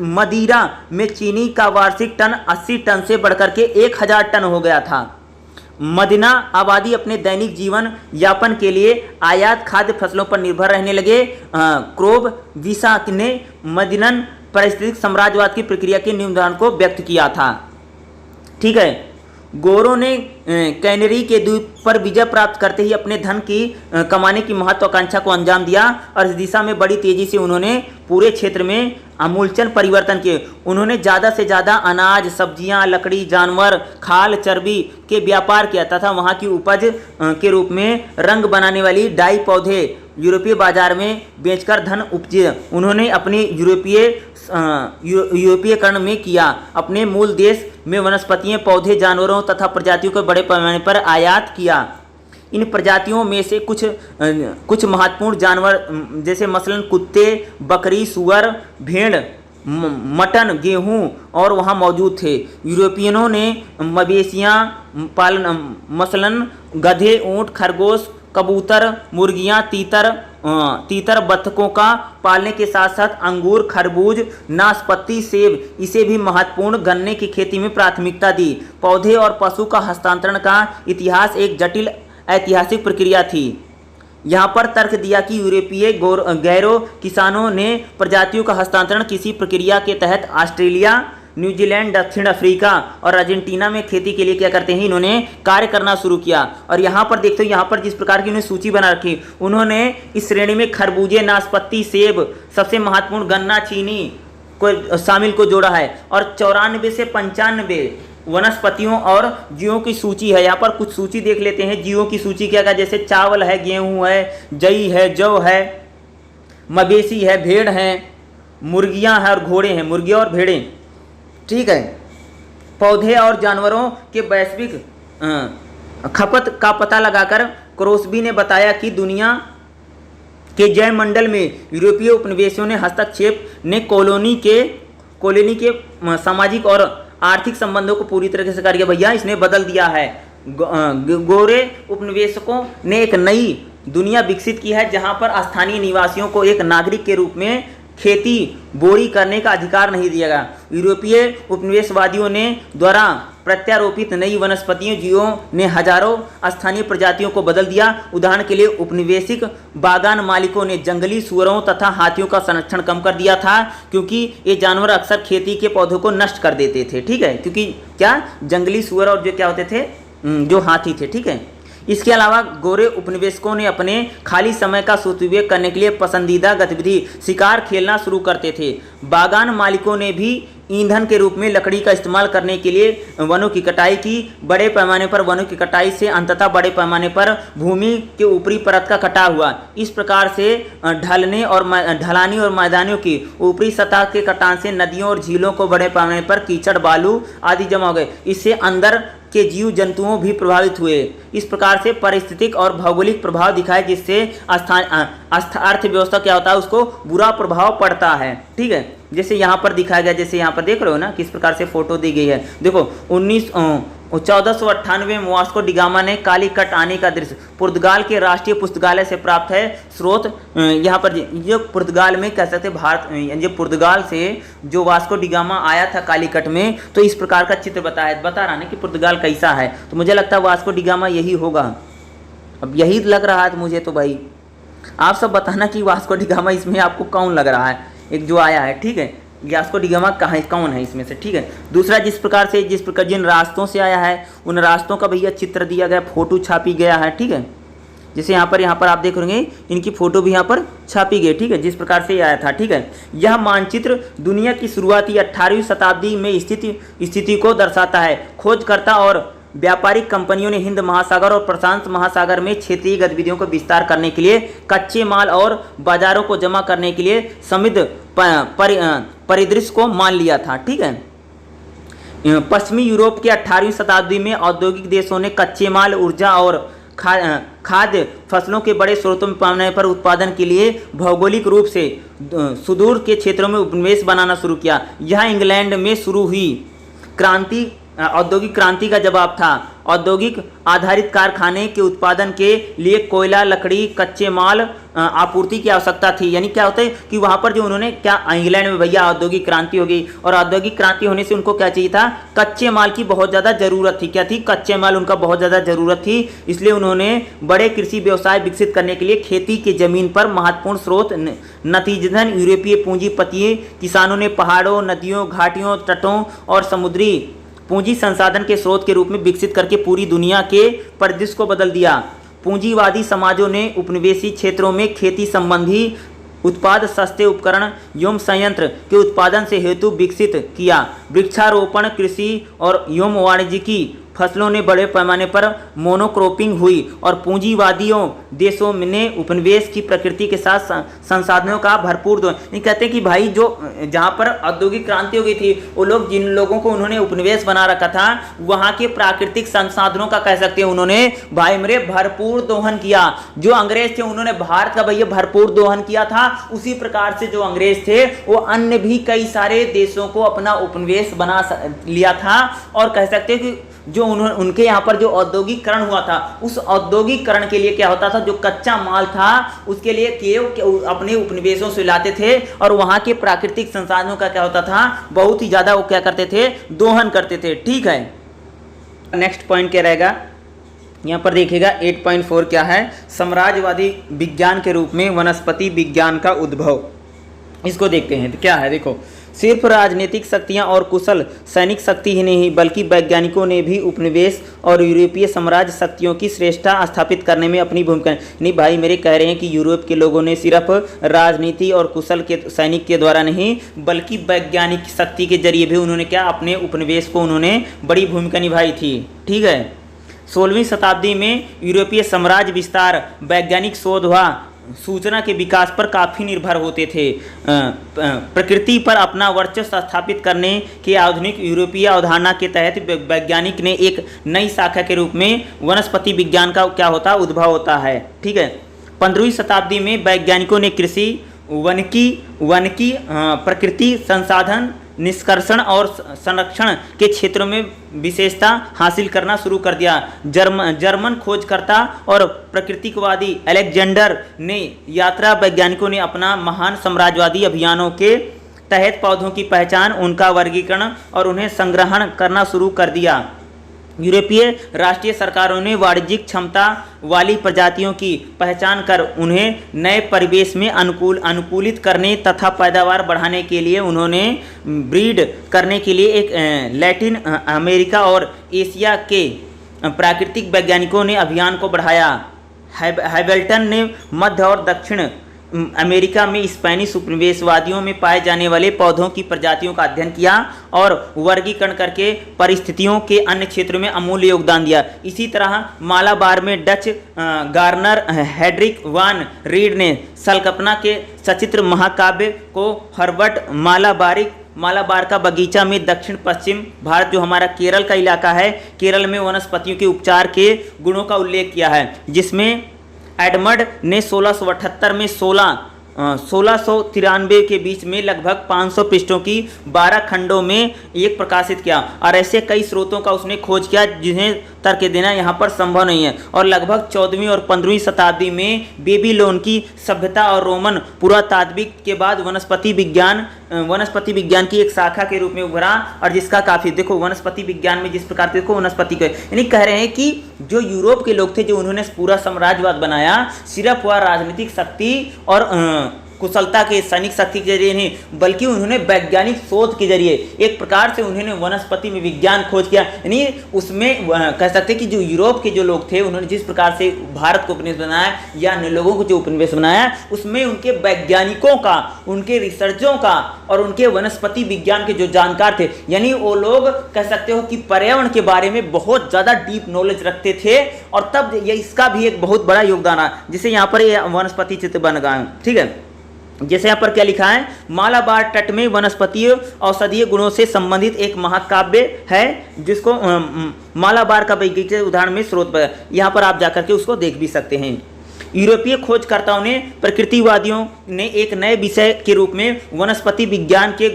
[SPEAKER 1] मदिरा में चीनी का वार्षिक टन 80 टन से बढ़कर के 1000 टन हो गया था। मदीना आबादी अपने दैनिक जीवन यापन के लिए आयात खाद्य फसलों पर निर्भर रहने लगे। क्रोब विसा ने मदीनन पारिस्थितिक साम्राज्यवाद की प्रक्रिया के निम्न को व्यक्त किया था। ठीक है, गोरों ने कैनरी के द्वीप पर विजय प्राप्त करते ही अपने धन की कमाने की महत्वाकांक्षा को अंजाम दिया और इस दिशा में बड़ी तेजी से उन्होंने पूरे क्षेत्र में आमूलचन परिवर्तन किए। उन्होंने ज़्यादा से ज़्यादा अनाज, सब्जियां, लकड़ी, जानवर, खाल, चर्बी के व्यापार किया तथा वहां की उपज के रूप में रंग बनाने वाली डाई पौधे यूरोपीय बाजार में बेचकर धन उपजे। उन्होंने अपने यूरोपीयकरण में किया। अपने मूल देश में वनस्पतियों, पौधे, जानवरों तथा प्रजातियों को बड़े पैमाने पर आयात किया। इन प्रजातियों में से कुछ महत्वपूर्ण जानवर जैसे मसलन कुत्ते, बकरी, सुअर, भेड़, मटन, गेहूं और वहाँ मौजूद थे। यूरोपियनों ने मवेशियाँ पालन मसलन गधे, ऊँट, खरगोश, कबूतर, मुर्गियाँ, तीतर, बत्तखों का पालने के साथ साथ अंगूर, खरबूज, नाशपाती, सेब इसे भी महत्वपूर्ण गन्ने की खेती में प्राथमिकता दी। पौधे और पशु का हस्तांतरण का इतिहास एक जटिल ऐतिहासिक प्रक्रिया थी। यहाँ पर तर्क दिया कि यूरोपीय गैरो किसानों ने प्रजातियों का हस्तांतरण किसी प्रक्रिया के तहत ऑस्ट्रेलिया, न्यूजीलैंड, दक्षिण अफ्रीका और अर्जेंटीना में खेती के लिए क्या करते हैं, इन्होंने कार्य करना शुरू किया। और यहाँ पर देखते हो, यहाँ पर जिस प्रकार की उन्होंने सूची बना रखी, उन्होंने इस श्रेणी में खरबूजे, नाशपाती, सेब, सबसे महत्वपूर्ण गन्ना, चीनी को शामिल को जोड़ा है। और 94 से 95 वनस्पतियों और जीवों की सूची है। यहाँ पर कुछ सूची देख लेते हैं। जीवों की सूची क्या है, जैसे चावल है, गेहूँ है, जई है, जौ है, मवेशी है, भेड़ है, मुर्गियाँ हैं और घोड़े हैं, मुर्गियाँ और भेड़ें, ठीक है। पौधे और जानवरों के वैश्विक खपत का पता लगाकर क्रोस्बी ने बताया कि दुनिया के जैव मंडल में यूरोपीय उपनिवेशों ने हस्तक्षेप ने कॉलोनी के सामाजिक और आर्थिक संबंधों को पूरी तरह से कार्य किया। भैया इसने बदल दिया है। गोरे उपनिवेशकों ने एक नई दुनिया विकसित की है जहां पर स्थानीय निवासियों को एक नागरिक के रूप में खेती बोरी करने का अधिकार नहीं दिया गया। यूरोपीय उपनिवेशवादियों ने द्वारा प्रत्यारोपित नई वनस्पतियों जीवों ने हजारों स्थानीय प्रजातियों को बदल दिया। उदाहरण के लिए उपनिवेशिक बागान मालिकों ने जंगली सुअरों तथा हाथियों का संरक्षण कम कर दिया था, क्योंकि ये जानवर अक्सर खेती के पौधों को नष्ट कर देते थे, ठीक है। क्योंकि क्या जंगली सुअर और जो क्या होते थे, जो हाथी थे, ठीक है। इसके अलावा गोरे उपनिवेशकों ने अपने खाली समय का सदुपयोग करने के लिए पसंदीदा गतिविधि शिकार खेलना शुरू करते थे। बागान मालिकों ने भी ईंधन के रूप में लकड़ी का इस्तेमाल करने के लिए वनों की कटाई की। बड़े पैमाने पर वनों की कटाई से अंततः बड़े पैमाने पर भूमि के ऊपरी परत का कटाव हुआ। इस प्रकार से ढलानी और मैदानों की ऊपरी सतह के कटान से नदियों और झीलों को बड़े पैमाने पर कीचड़, बालू आदि जमा हो गए। इससे अंदर के जीव जंतुओं भी प्रभावित हुए। इस प्रकार से पारिस्थितिक और भौगोलिक प्रभाव दिखाए, जिससे अर्थव्यवस्था क्या होता है, उसको बुरा प्रभाव पड़ता है, ठीक है। जैसे यहाँ पर दिखाया गया, जैसे यहाँ पर देख रहे हो ना किस प्रकार से फोटो दी गई है। देखो 1498 में वास्को डी गामा ने कालीकट आने का दृश्य पुर्तगाल के राष्ट्रीय पुस्तकालय से प्राप्त है। स्रोत यहाँ पर जो पुर्तगाल में कह सकते भारत, जो पुर्तगाल से जो वास्को डी गामा आया था कालीकट में, तो इस प्रकार का चित्र बता रहा है कि पुर्तगाल कैसा है। तो मुझे लगता है वास्को डी गामा यही होगा। अब यही लग रहा है तो मुझे, तो भाई आप सब बताना कि वास्को डी गामा इसमें आपको कौन लग रहा है, एक जो आया है, ठीक है। वास्को डी गामा कहाँ कौन है इसमें से, ठीक है। दूसरा, जिस प्रकार जिन रास्तों से आया है उन रास्तों का भैया चित्र दिया गया, फोटो छापी गया है, ठीक है। जैसे यहाँ पर आप देख रहे इनकी फोटो भी यहाँ पर छापी गई, ठीक है, जिस प्रकार से आया था, ठीक है। यह मानचित्र दुनिया की शुरुआती 18वीं शताब्दी में स्थिति को दर्शाता है। खोजकर्ता और व्यापारिक कंपनियों ने हिंद महासागर और प्रशांत महासागर में क्षेत्रीय गतिविधियों को विस्तार करने के लिए, कच्चे माल और बाजारों को जमा करने के लिए समृद्ध परिदृश्य को मान लिया था, ठीक है। पश्चिमी यूरोप के 18वीं शताब्दी में औद्योगिक देशों ने कच्चे माल, ऊर्जा और खाद्य फसलों के बड़े स्रोतों में पैमाने पर उत्पादन के लिए भौगोलिक रूप से सुदूर के क्षेत्रों में उपनिवेश बनाना शुरू किया। यह इंग्लैंड में शुरू हुई औद्योगिक क्रांति का जवाब था। औद्योगिक आधारित कारखाने के उत्पादन के लिए कोयला, लकड़ी, कच्चे माल आपूर्ति की आवश्यकता थी। यानी क्या होता है कि वहाँ पर जो उन्होंने क्या इंग्लैंड में भैया औद्योगिक क्रांति हो गई, और औद्योगिक क्रांति होने से उनको क्या चाहिए था, कच्चे माल की बहुत ज़्यादा ज़रूरत थी। क्या थी, कच्चे माल उनका बहुत ज़्यादा ज़रूरत थी। इसलिए उन्होंने बड़े कृषि व्यवसाय विकसित करने के लिए खेती की जमीन पर महत्वपूर्ण स्रोत नतीजतन यूरोपीय पूंजीपति किसानों ने पहाड़ों, नदियों, घाटियों, तटों और समुद्री पूंजी संसाधन के स्रोत के रूप में विकसित करके पूरी दुनिया के परिदृश्य को बदल दिया। पूंजीवादी समाजों ने उपनिवेशी क्षेत्रों में खेती संबंधी उत्पाद, सस्ते उपकरण एवं संयंत्र के उत्पादन से हेतु विकसित किया। वृक्षारोपण, कृषि और एवं वाणिज्यिकी फसलों ने बड़े पैमाने पर मोनोक्रॉपिंग हुई और पूंजीवादियों देशों ने उपनिवेश की प्रकृति के साथ संसाधनों का भरपूर नहीं कहते कि भाई जो जहाँ पर औद्योगिक क्रांति हो गई थी, वो लोग जिन लोगों को उन्होंने उपनिवेश बना रखा था, वहाँ के प्राकृतिक संसाधनों का कह सकते हैं उन्होंने भाई मेरे भरपूर दोहन किया। जो अंग्रेज थे उन्होंने भारत का भैया भरपूर दोहन किया था, उसी प्रकार से जो अंग्रेज थे वो अन्य भी कई सारे देशों को अपना उपनिवेश बना लिया था। और कह सकते हैं कि जो उनके यहाँ पर जो औद्योगिकरण हुआ था, उस औद्योगिकरण के लिए क्या होता था, जो कच्चा माल था उसके लिए केवल अपने उपनिवेशों से लाते थे और वहाँ के प्राकृतिक संसाधनों का क्या होता था, बहुत ही ज़्यादा वो क्या करते थे, दोहन करते थे। ठीक है, नेक्स्ट पॉइंट क्या रहेगा यहाँ पर देखिएगा 8.4 क्या है, साम्राज्यवादी विज्ञान के रूप में वनस्पति विज्ञान का उद्भव। इसको देखते हैं तो क्या है, देखो सिर्फ राजनीतिक शक्तियां और कुशल सैनिक शक्ति ही नहीं बल्कि वैज्ञानिकों ने भी उपनिवेश और यूरोपीय साम्राज्य शक्तियों की श्रेष्ठता स्थापित करने में अपनी भूमिका नहीं। भाई मेरे कह रहे हैं कि यूरोप के लोगों ने सिर्फ राजनीति और कुशल के सैनिक के द्वारा नहीं बल्कि वैज्ञानिक शक्ति के जरिए भी उन्होंने क्या अपने उपनिवेश को उन्होंने बड़ी भूमिका निभाई थी। ठीक है, 16वीं शताब्दी में यूरोपीय साम्राज्य विस्तार, वैज्ञानिक शोध व सूचना के विकास पर काफ़ी निर्भर होते थे। प्रकृति पर अपना वर्चस्व स्थापित करने की आधुनिक यूरोपीय अवधारणा के तहत वैज्ञानिक ने एक नई शाखा के रूप में वनस्पति विज्ञान का क्या होता है, उद्भव होता है। ठीक है, 15वीं शताब्दी में वैज्ञानिकों ने कृषि, वनिकी, प्रकृति संसाधन निष्कर्षण और संरक्षण के क्षेत्रों में विशेषता हासिल करना शुरू कर दिया। जर्मन खोजकर्ता और प्रकृतिकवादी अलेक्जेंडर ने यात्रा वैज्ञानिकों ने अपना महान साम्राज्यवादी अभियानों के तहत पौधों की पहचान, उनका वर्गीकरण और उन्हें संग्रहण करना शुरू कर दिया। यूरोपीय राष्ट्रीय सरकारों ने वाणिज्यिक क्षमता वाली प्रजातियों की पहचान कर उन्हें नए परिवेश में अनुकूलित करने तथा पैदावार बढ़ाने के लिए उन्होंने ब्रीड करने के लिए एक लैटिन अमेरिका और एशिया के प्राकृतिक वैज्ञानिकों ने अभियान को बढ़ाया। हैमिल्टन ने मध्य और दक्षिण अमेरिका में स्पेनिश उपनिवेशवादियों में पाए जाने वाले पौधों की प्रजातियों का अध्ययन किया और वर्गीकरण करके परिस्थितियों के अन्य क्षेत्रों में अमूल्य योगदान दिया। इसी तरह मालाबार में डच गार्नर हेड्रिक वान रीड ने सलकपना के सचित्र महाकाव्य को हर्बर्ट मालाबार का बगीचा में दक्षिण पश्चिम भारत जो हमारा केरल का इलाका है, केरल में वनस्पतियों के उपचार के गुणों का उल्लेख किया है, जिसमें एडमंड ने 1678 में 1693 के बीच में लगभग 500 पृष्ठों की 12 खंडों में एक प्रकाशित किया। और ऐसे कई स्रोतों का उसने खोज किया जिन्हें तर्क देना यहाँ पर संभव नहीं है। और लगभग 14वीं और 15वीं शताब्दी में बेबीलोन की सभ्यता और रोमन पुरातात्विक के बाद वनस्पति विज्ञान की एक शाखा के रूप में उभरा। और जिसका काफ़ी देखो वनस्पति विज्ञान में जिस प्रकार देखो वनस्पति को यानी कह रहे हैं कि जो यूरोप के लोग थे जो उन्होंने पूरा साम्राज्यवाद बनाया, सिर्फ वह राजनीतिक शक्ति और कुशलता के सैनिक शक्ति के जरिए नहीं बल्कि उन्होंने वैज्ञानिक शोध के जरिए एक प्रकार से उन्होंने वनस्पति में विज्ञान खोज किया। यानी उसमें कह सकते हैं कि जो यूरोप के जो लोग थे उन्होंने जिस प्रकार से भारत को उपनिवेश बनाया या अन्य लोगों को जो उपनिवेश बनाया, उसमें उनके वैज्ञानिकों का, उनके रिसर्चों का और उनके वनस्पति विज्ञान के जो जानकार थे, यानी वो लोग कह सकते हो कि पर्यावरण के बारे में बहुत ज़्यादा डीप नॉलेज रखते थे। और तब ये इसका भी एक बहुत बड़ा योगदान है, जिसे यहाँ पर ये वनस्पति चित्र बन गए। ठीक है, जैसे यहाँ पर क्या लिखा है, मालाबार तट में वनस्पतीय औषधीय गुणों से संबंधित एक महाकाव्य है जिसको मालाबार का बगीचे उदाहरण में स्रोत पर, यहाँ पर आप जाकर के उसको देख भी सकते हैं। यूरोपीय खोजकर्ताओं ने प्रकृतिवादियों ने एक नए विषय के रूप में वनस्पति विज्ञान के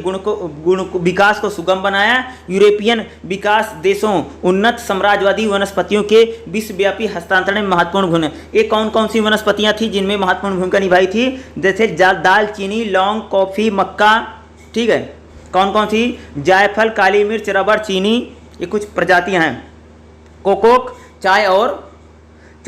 [SPEAKER 1] विकास को सुगम बनाया। यूरोपियन विकास देशों उन्नत साम्राज्यवादी वनस्पतियों के विश्वव्यापी हस्तांतरण में महत्वपूर्ण भूमिका। ये कौन कौन सी वनस्पतियां थी जिनमें महत्वपूर्ण भूमिका निभाई थी? जैसे दालचीनी, लौंग, कॉफ़ी, मक्का। ठीक है, कौन कौन सी? जायफल, काली मिर्च, रबर, चीनी, ये कुछ प्रजातियाँ हैं। कोकोक, चाय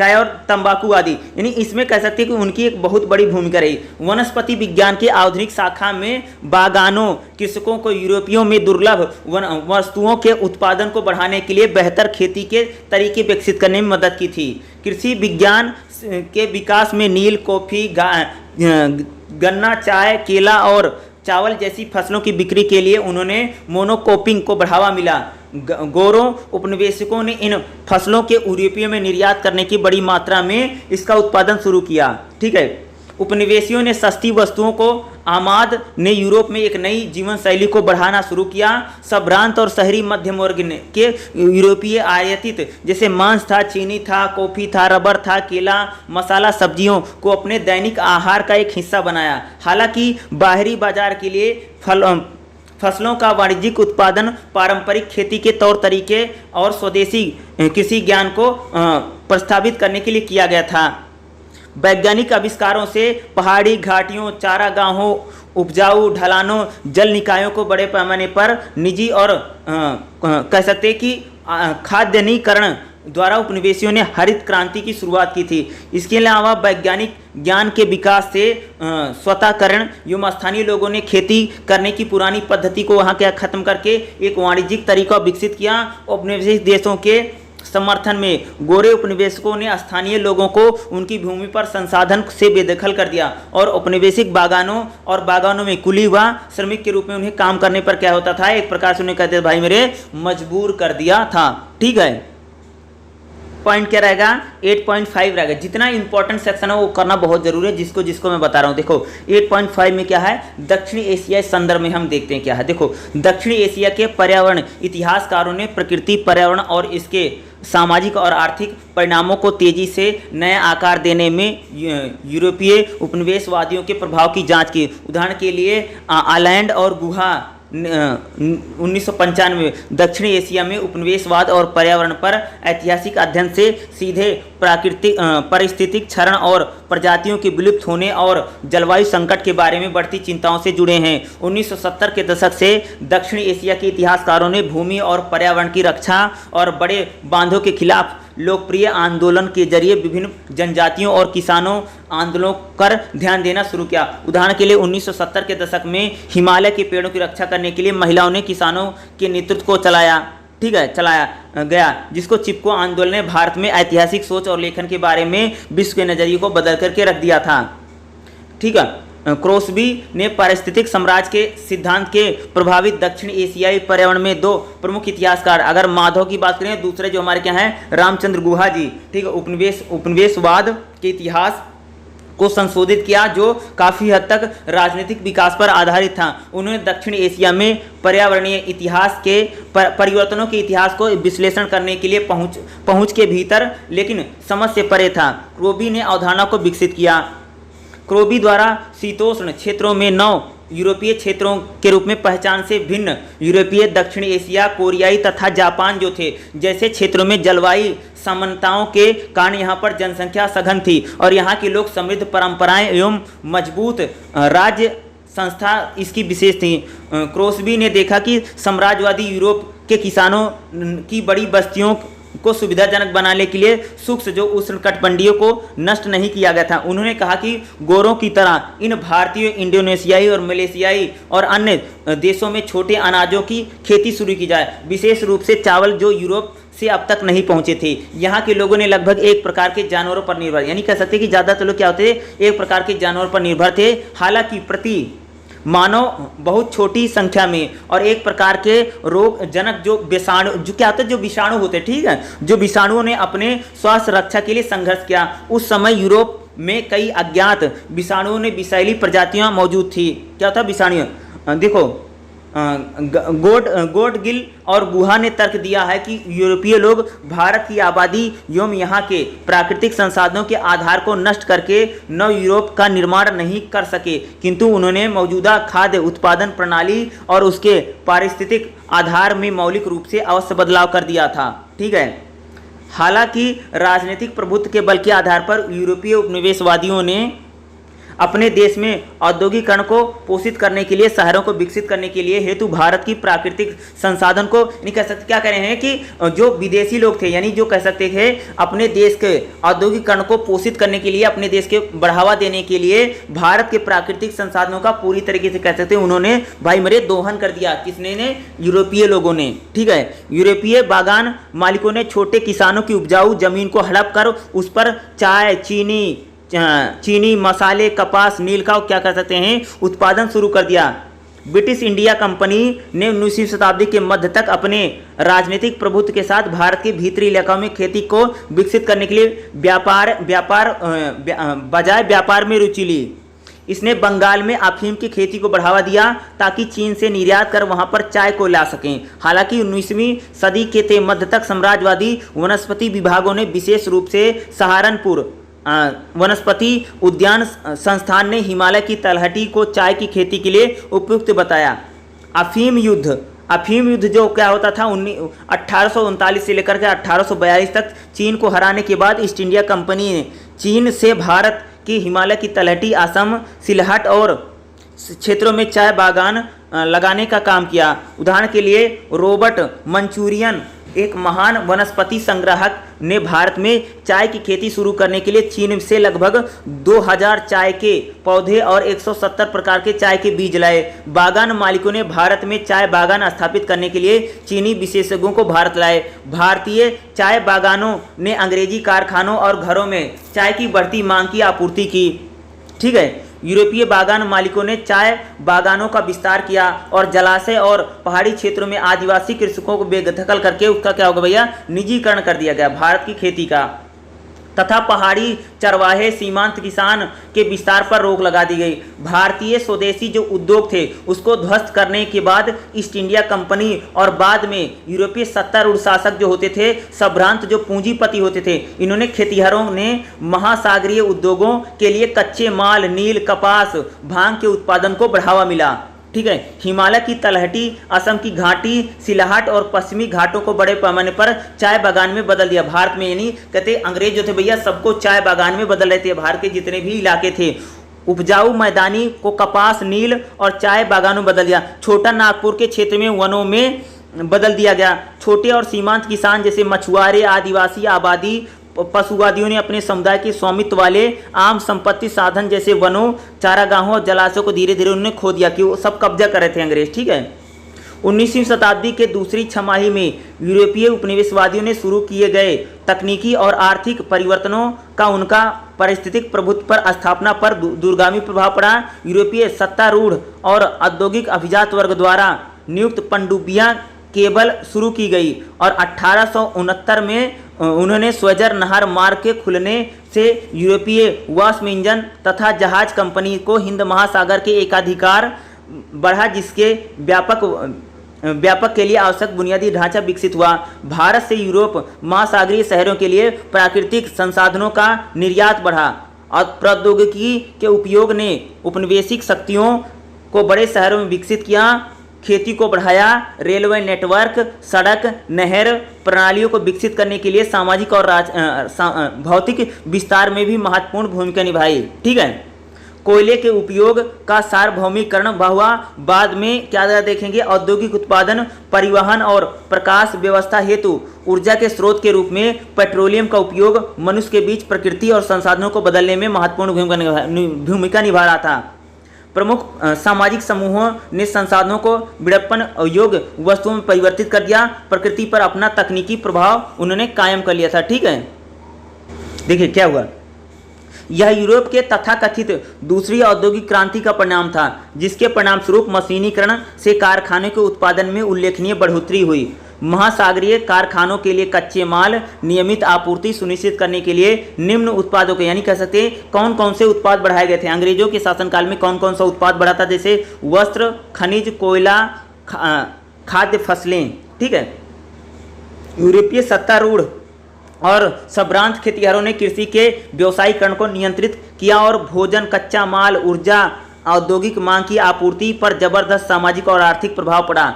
[SPEAKER 1] चाय और तंबाकू आदि, यानी इसमें कह सकते हैं कि उनकी एक बहुत बड़ी भूमिका रही। वनस्पति विज्ञान के आधुनिक शाखा में बागानों कृषकों को यूरोपियों में दुर्लभ वस्तुओं के उत्पादन को बढ़ाने के लिए बेहतर खेती के तरीके विकसित करने में मदद की थी। कृषि विज्ञान के विकास में नील, कॉफ़ी, गन्ना, चाय, केला और चावल जैसी फसलों की बिक्री के लिए उन्होंने मोनोक्रॉपिंग को बढ़ावा मिला। गोरों उपनिवेशकों ने इन फसलों के यूरोपियों में निर्यात करने की बड़ी मात्रा में इसका उत्पादन शुरू किया। ठीक है, उपनिवेशियों ने सस्ती वस्तुओं को आमाद ने यूरोप में एक नई जीवन शैली को बढ़ाना शुरू किया। संभ्रांत और शहरी मध्यम वर्ग के यूरोपीय आयातित जैसे मांस था, चीनी था, कॉफ़ी था, रबर था, केला, मसाला, सब्जियों को अपने दैनिक आहार का एक हिस्सा बनाया। हालांकि बाहरी बाजार के लिए फसलों का वाणिज्यिक उत्पादन पारंपरिक खेती के तौर तरीके और स्वदेशी कृषि ज्ञान को प्रस्तावित करने के लिए किया गया था। वैज्ञानिक आविष्कारों से पहाड़ी घाटियों, चारागाहों, उपजाऊ ढलानों, जल निकायों को बड़े पैमाने पर निजी और कह सकते हैं कि खाद्यान्नीकरण द्वारा उपनिवेशियों ने हरित क्रांति की शुरुआत की थी। इसके अलावा वैज्ञानिक ज्ञान के विकास से स्वतःकरण एवं स्थानीय लोगों ने खेती करने की पुरानी पद्धति को वहाँ क्या खत्म करके एक वाणिज्यिक तरीका विकसित किया। उपनिवेशी देशों के समर्थन में गोरे उपनिवेशकों ने स्थानीय लोगों को उनकी भूमि पर संसाधन से बेदखल कर दिया और औपनिवेशिक बागानों में कुली व श्रमिक के रूप में उन्हें काम करने पर क्या होता था, एक प्रकार से उन्हें कहते थे भाई मेरे मजबूर कर दिया था। ठीक है, पॉइंट क्या रहेगा 8.5 रहेगा। जितना इंपॉर्टेंट सेक्शन है वो करना बहुत जरूरी है, जिसको मैं बता रहा हूँ। देखो 8.5 में क्या है, दक्षिणी एशियाई संदर्भ में हम देखते हैं क्या है। देखो दक्षिणी एशिया के पर्यावरण इतिहासकारों ने प्रकृति, पर्यावरण और इसके सामाजिक और आर्थिक परिणामों को तेजी से नया आकार देने में यूरोपीय उपनिवेशवादियों के प्रभाव की जांच की। उदाहरण के लिए आलैंड और गुहा 1995 दक्षिणी एशिया में उपनिवेशवाद और पर्यावरण पर ऐतिहासिक अध्ययन से सीधे पारिस्थितिक क्षरण और प्रजातियों के विलुप्त होने और जलवायु संकट के बारे में बढ़ती चिंताओं से जुड़े हैं। 1970 के दशक से दक्षिणी एशिया के इतिहासकारों ने भूमि और पर्यावरण की रक्षा और बड़े बांधों के खिलाफ लोकप्रिय आंदोलन के जरिए विभिन्न जनजातियों और किसानों आंदोलनों पर ध्यान देना शुरू किया। उदाहरण के लिए 1970 के दशक में हिमालय के पेड़ों की रक्षा करने के लिए महिलाओं ने किसानों के नेतृत्व को चलाया गया, जिसको चिपको आंदोलन ने भारत में ऐतिहासिक सोच और लेखन के बारे में विश्व के नजरिए को बदल करके रख दिया था। ठीक है, क्रोस्बी ने पारिस्थितिक साम्राज्य के सिद्धांत के प्रभावित दक्षिण एशियाई पर्यावरण में दो प्रमुख इतिहासकार, अगर माधव की बात करें, दूसरे जो हमारे क्या हैं रामचंद्र गुहा जी। ठीक है, उपनिवेशवाद के इतिहास को संशोधित किया जो काफ़ी हद तक राजनीतिक विकास पर आधारित था। उन्होंने दक्षिण एशिया में पर्यावरणीय इतिहास के परिवर्तनों के इतिहास को विश्लेषण करने के लिए पहुंच के भीतर लेकिन समझ से परे था। क्रोबी ने अवधारणा को विकसित किया। क्रोबी द्वारा शीतोष्ण क्षेत्रों में 9 यूरोपीय क्षेत्रों के रूप में पहचान से भिन्न यूरोपीय, दक्षिण एशिया, कोरियाई तथा जापान जो थे जैसे क्षेत्रों में जलवायु समानताओं के कारण यहाँ पर जनसंख्या सघन थी और यहाँ के लोग समृद्ध परंपराएं एवं मजबूत राज्य संस्था इसकी विशेष थी। क्रोस्बी ने देखा कि साम्राज्यवादी यूरोप के किसानों की बड़ी बस्तियों को सुविधाजनक बनाने के लिए सूक्ष्म जो उष्णकटिबंधीय को नष्ट नहीं किया गया था। उन्होंने कहा कि गोरों की तरह इन भारतीय, इंडोनेशियाई और मलेशियाई और अन्य देशों में छोटे अनाजों की खेती शुरू की जाए, विशेष रूप से चावल जो यूरोप से अब तक नहीं पहुंचे थे। यहाँ के लोगों ने लगभग एक प्रकार के जानवरों पर निर्भर, यानी कह सकते हैं कि ज़्यादातर लोग क्या होते थे, एक प्रकार के जानवरों पर निर्भर थे। हालांकि प्रति मानव बहुत छोटी संख्या में और एक प्रकार के रोग जनक जो विषाणु जो क्या होते हैं, जो विषाणु होते, ठीक है, जो विषाणुओं ने अपने स्वास्थ्य रक्षा के लिए संघर्ष किया। उस समय यूरोप में कई अज्ञात विषाणुओं ने विषैली प्रजातियां मौजूद थी। क्या था विषाणु, देखो गोडगिल और गुहा ने तर्क दिया है कि यूरोपीय लोग भारत की आबादी एवं यहाँ के प्राकृतिक संसाधनों के आधार को नष्ट करके नव यूरोप का निर्माण नहीं कर सके, किंतु उन्होंने मौजूदा खाद्य उत्पादन प्रणाली और उसके पारिस्थितिक आधार में मौलिक रूप से अवश्य बदलाव कर दिया था। ठीक है, हालांकि राजनीतिक प्रभुत्व के बल के आधार पर यूरोपीय उपनिवेशवादियों ने अपने देश में औद्योगिकरण को पोषित करने के लिए, शहरों को विकसित करने के लिए हेतु भारत की प्राकृतिक संसाधन को नहीं कह सकते, क्या कह रहे हैं कि जो विदेशी लोग थे, यानी जो कह सकते थे अपने देश के औद्योगिकरण को पोषित करने के लिए, अपने देश के बढ़ावा देने के लिए भारत के प्राकृतिक संसाधनों का पूरी तरीके से कह सकते हैं उन्होंने भाई मेरे दोहन कर दिया। किसने ने? यूरोपीय लोगों ने। ठीक है, यूरोपीय बागान मालिकों ने छोटे किसानों की उपजाऊ जमीन को हड़प कर उस पर चाय, चीनी, मसाले, कपास, नील का क्या कर सकते हैं उत्पादन शुरू कर दिया। ब्रिटिश इंडिया कंपनी ने 19वीं शताब्दी के मध्य तक अपने राजनीतिक प्रभुत्व के साथ भारत के भीतरी इलाकों में खेती को विकसित करने के लिए बजाय व्यापार में रुचि ली। इसने बंगाल में अफीम की खेती को बढ़ावा दिया ताकि चीन से निर्यात कर वहां पर चाय को ला सकें। हालांकि 19वीं सदी के मध्य तक साम्राज्यवादी वनस्पति विभागों ने, विशेष रूप से सहारनपुर वनस्पति उद्यान संस्थान ने हिमालय की तलहटी को चाय की खेती के लिए उपयुक्त बताया। अफीम युद्ध जो क्या होता था 1839 से लेकर के 1842 तक चीन को हराने के बाद ईस्ट इंडिया कंपनी ने चीन से भारत की हिमालय की तलहटी, असम, सिलहट और क्षेत्रों में चाय बागान लगाने का काम किया। उदाहरण के लिए रॉबर्ट मंचूरियन, एक महान वनस्पति संग्राहक, ने भारत में चाय की खेती शुरू करने के लिए चीन से लगभग 2000 चाय के पौधे और 170 प्रकार के चाय के बीज लाए। बागान मालिकों ने भारत में चाय बागान स्थापित करने के लिए चीनी विशेषज्ञों को भारत लाए। भारतीय चाय बागानों ने अंग्रेजी कारखानों और घरों में चाय की बढ़ती मांग की आपूर्ति की। ठीक है, यूरोपीय बागान मालिकों ने चाय बागानों का विस्तार किया और जलाशय और पहाड़ी क्षेत्रों में आदिवासी कृषकों को बेदखल करके उसका क्या होगा भैया, निजीकरण कर दिया गया भारत की खेती का, तथा पहाड़ी चरवाहे सीमांत किसान के विस्तार पर रोक लगा दी गई। भारतीय स्वदेशी जो उद्योग थे उसको ध्वस्त करने के बाद ईस्ट इंडिया कंपनी और बाद में यूरोपीय सत्तारूढ़ शासक जो होते थे, संभ्रांत जो पूंजीपति होते थे, इन्होंने खेतिहरों ने महासागरीय उद्योगों के लिए कच्चे माल, नील, कपास, भांग के उत्पादन को बढ़ावा मिला। ठीक है, हिमालय की तलहटी, असम की घाटी, सिलहट और पश्चिमी घाटों को बड़े पैमाने पर चाय बागान में बदल दिया। भारत में यानी कहते अंग्रेज जो थे भैया सबको चाय बागान में बदल रहे थे। भारत के जितने भी इलाके थे उपजाऊ मैदानी को कपास, नील और चाय बागानों में बदल दिया। छोटा नागपुर के क्षेत्र में वनों में बदल दिया गया। छोटे और सीमांत किसान जैसे मछुआरे, आदिवासी आबादी, पशुवादियों ने अपने समुदाय के स्वामित्व वाले आम संपत्ति साधन जैसे वनों, चारागाहों और जलाशयों को धीरे धीरे उन्होंने खो दिया कि वो सब कब्जा कर रहे थे अंग्रेज। ठीक है, 19वीं शताब्दी के दूसरी छमाही में यूरोपीय उपनिवेशवादियों ने शुरू किए गए तकनीकी और आर्थिक परिवर्तनों का उनका पारिस्थितिक प्रभुत्व पर स्थापना पर दूरगामी प्रभाव पड़ा। यूरोपीय सत्तारूढ़ और औद्योगिक अभिजात वर्ग द्वारा नियुक्त पनडुब्बियां केबल शुरू की गई और 1869 में उन्होंने स्वेजर नहर मार्ग के खुलने से यूरोपीय वाष्प इंजन तथा जहाज कंपनी को हिंद महासागर के एकाधिकार बढ़ा, जिसके व्यापक के लिए आवश्यक बुनियादी ढांचा विकसित हुआ। भारत से यूरोप महासागरीय शहरों के लिए प्राकृतिक संसाधनों का निर्यात बढ़ा और प्रौद्योगिकी के उपयोग ने उपनिवेशिक शक्तियों को बड़े शहरों में विकसित किया, खेती को बढ़ाया। रेलवे नेटवर्क, सड़क, नहर प्रणालियों को विकसित करने के लिए सामाजिक और भौतिक विस्तार में भी महत्वपूर्ण भूमिका निभाई। ठीक है, कोयले के उपयोग का सार्वभौमिकरण हुआ। बाद में क्या देखेंगे, औद्योगिक उत्पादन, परिवहन और प्रकाश व्यवस्था हेतु ऊर्जा के स्रोत के रूप में पेट्रोलियम का उपयोग मनुष्य के बीच प्रकृति और संसाधनों को बदलने में महत्वपूर्ण भूमिका निभा रहा था। प्रमुख सामाजिक समूहों ने संसाधनों को विड़प्पन योग्य वस्तुओं में परिवर्तित कर दिया। प्रकृति पर अपना तकनीकी प्रभाव उन्होंने कायम कर लिया था। ठीक है, देखिए क्या हुआ, यह यूरोप के तथाकथित दूसरी औद्योगिक क्रांति का परिणाम था, जिसके परिणाम स्वरूप मशीनीकरण से कारखानों के उत्पादन में उल्लेखनीय बढ़ोतरी हुई। महासागरीय कारखानों के लिए कच्चे माल नियमित आपूर्ति सुनिश्चित करने के लिए निम्न उत्पादों के, यानी कह सकते हैं कौन कौन से उत्पाद बढ़ाए गए थे अंग्रेजों के शासनकाल में, कौन कौन सा उत्पाद बढ़ा था, जैसे वस्त्र, खनिज, कोयला, खाद्य फसलें। ठीक है, यूरोपीय सत्तारूढ़ और संभ्रांत खेतिहरों ने कृषि के व्यवसायीकरण को नियंत्रित किया और भोजन, कच्चा माल, ऊर्जा, औद्योगिक मांग की आपूर्ति पर जबरदस्त सामाजिक और आर्थिक प्रभाव पड़ा।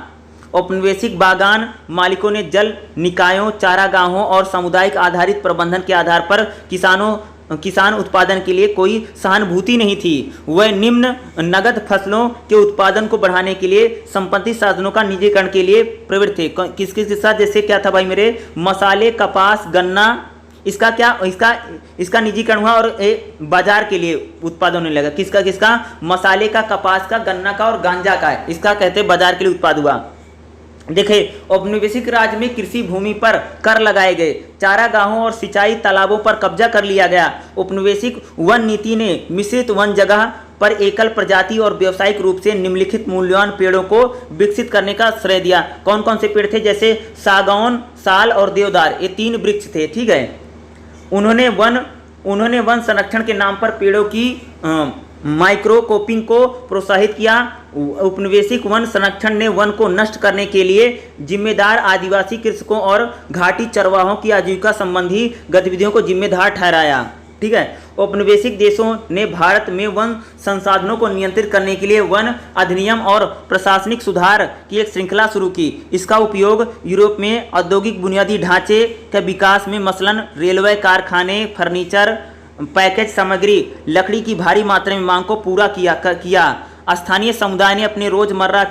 [SPEAKER 1] औपनिवेशिक बागान मालिकों ने जल निकायों, चारागाहों और सामुदायिक आधारित प्रबंधन के आधार पर किसानों किसान उत्पादन के लिए कोई सहानुभूति नहीं थी। वह निम्न नगद फसलों के उत्पादन को बढ़ाने के लिए संपत्ति साधनों का निजीकरण के लिए प्रवृत्त थे। किस किस के साथ? जैसे क्या था भाई मेरे, मसाले, कपास, गन्ना, इसका क्या इसका निजीकरण हुआ और बाजार के लिए उत्पादन होने लगा। किसका किसका? मसाले का, कपास का, गन्ना का और गांजा का है। इसका कहते हैं बाजार के लिए उत्पाद हुआ। देखिए, औपनिवेशिक राज में कृषि भूमि पर कर लगाए गए, चारागाहों और सिंचाई तालाबों पर कब्जा कर लिया गया। औपनिवेशिक वन नीति ने मिश्रित वन जगह पर एकल प्रजाति और व्यावसायिक रूप से निम्नलिखित मूल्यवान पेड़ों को विकसित करने का श्रेय दिया। कौन कौन से पेड़ थे? जैसे सागौन, साल और देवदार, ये 3 वृक्ष थे। ठीक है, उन्होंने वन संरक्षण के नाम पर पेड़ों की माइक्रोकोपिंग को प्रोत्साहित किया। औपनिवेशिक वन संरक्षण ने वन को नष्ट करने के लिए जिम्मेदार आदिवासी कृषकों और घाटी चरवाहों की आजीविका संबंधी गतिविधियों को जिम्मेदार ठहराया। ठीक है, औपनिवेशिक देशों ने भारत में वन संसाधनों को नियंत्रित करने के लिए वन अधिनियम और प्रशासनिक सुधार की एक श्रृंखला शुरू की। इसका उपयोग यूरोप में औद्योगिक बुनियादी ढांचे के विकास में, मसलन रेलवे, कारखाने, फर्नीचर, पैकेज सामग्री, लकड़ी की भारी मात्रा में मांग को पूरा किया। स्थानीय समुदाय ने अपने रोजमर्रा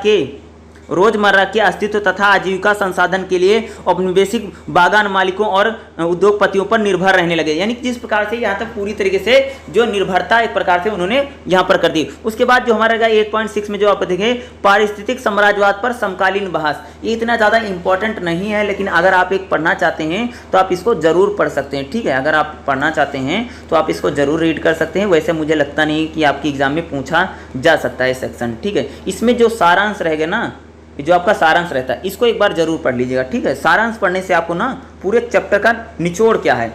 [SPEAKER 1] के अस्तित्व तथा आजीविका संसाधन के लिए औपनिवेशिक बागान मालिकों और उद्योगपतियों पर निर्भर रहने लगे। यानी जिस प्रकार से यहाँ तक पूरी तरीके से जो निर्भरता एक प्रकार से उन्होंने यहाँ पर कर दी। उसके बाद जो हमारा 8.6 में जो आप देखें, पारिस्थितिक साम्राज्यवाद पर समकालीन बहस। ये इतना ज़्यादा इंपॉर्टेंट नहीं है, लेकिन अगर आप एक पढ़ना चाहते हैं तो आप इसको जरूर पढ़ सकते हैं। ठीक है, अगर आप पढ़ना चाहते हैं तो आप इसको जरूर रीड कर सकते हैं। वैसे मुझे लगता नहीं कि आपकी एग्जाम में पूछा जा सकता है सेक्शन। ठीक है, इसमें जो सारांश रहेगा ना, जो आपका सारांश रहता है, इसको एक बार जरूर पढ़ लीजिएगा। ठीक है, सारांश पढ़ने से आपको ना पूरे चैप्टर का निचोड़ क्या है,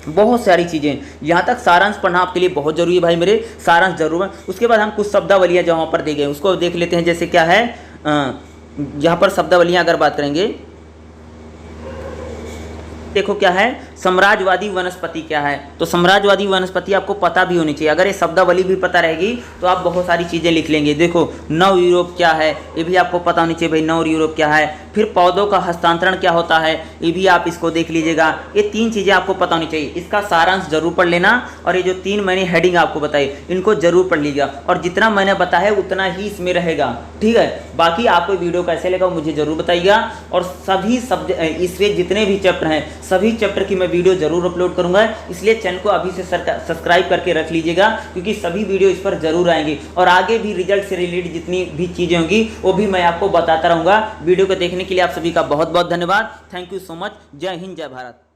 [SPEAKER 1] बहुत सारी चीज़ें, यहाँ तक सारांश पढ़ना आपके लिए बहुत जरूरी है भाई मेरे। सारांश जरूर है। उसके बाद हम कुछ शब्दावलियाँ जो वहाँ पर दी गई उसको देख लेते हैं। जैसे क्या है, यहाँ पर शब्दावलियाँ अगर बात करेंगे, देखो क्या है, साम्राज्यवादी वनस्पति क्या है। तो साम्राज्यवादी वनस्पति आपको पता भी होनी चाहिए। अगर ये शब्दावली भी पता रहेगी तो आप बहुत सारी चीज़ें लिख लेंगे। देखो, नव यूरोप क्या है, ये भी आपको पता होनी चाहिए भाई, नव यूरोप क्या है। फिर पौधों का हस्तांतरण क्या होता है, ये भी आप इसको देख लीजिएगा। ये 3 चीज़ें आपको पता होनी चाहिए। इसका सारांश जरूर पढ़ लेना, और ये जो 3 मैंने हेडिंग आपको बताई इनको जरूर पढ़ लीजिएगा। और जितना मैंने बताया उतना ही इसमें रहेगा। ठीक है, बाकी आपको वीडियो कैसे लगा मुझे जरूर बताइएगा। और सभी इसमें जितने भी चैप्टर हैं, सभी चैप्टर की मैं वीडियो जरूर अपलोड करूंगा, इसलिए चैनल को अभी से सब्सक्राइब करके रख लीजिएगा, क्योंकि सभी वीडियो इस पर जरूर आएंगी। और आगे भी रिजल्ट से रिलेटेड जितनी भी चीज़ें होंगी वो भी मैं आपको बताता रहूंगा। वीडियो को देखने के लिए आप सभी का बहुत बहुत धन्यवाद। Thank you so much. जय हिंद, जय भारत।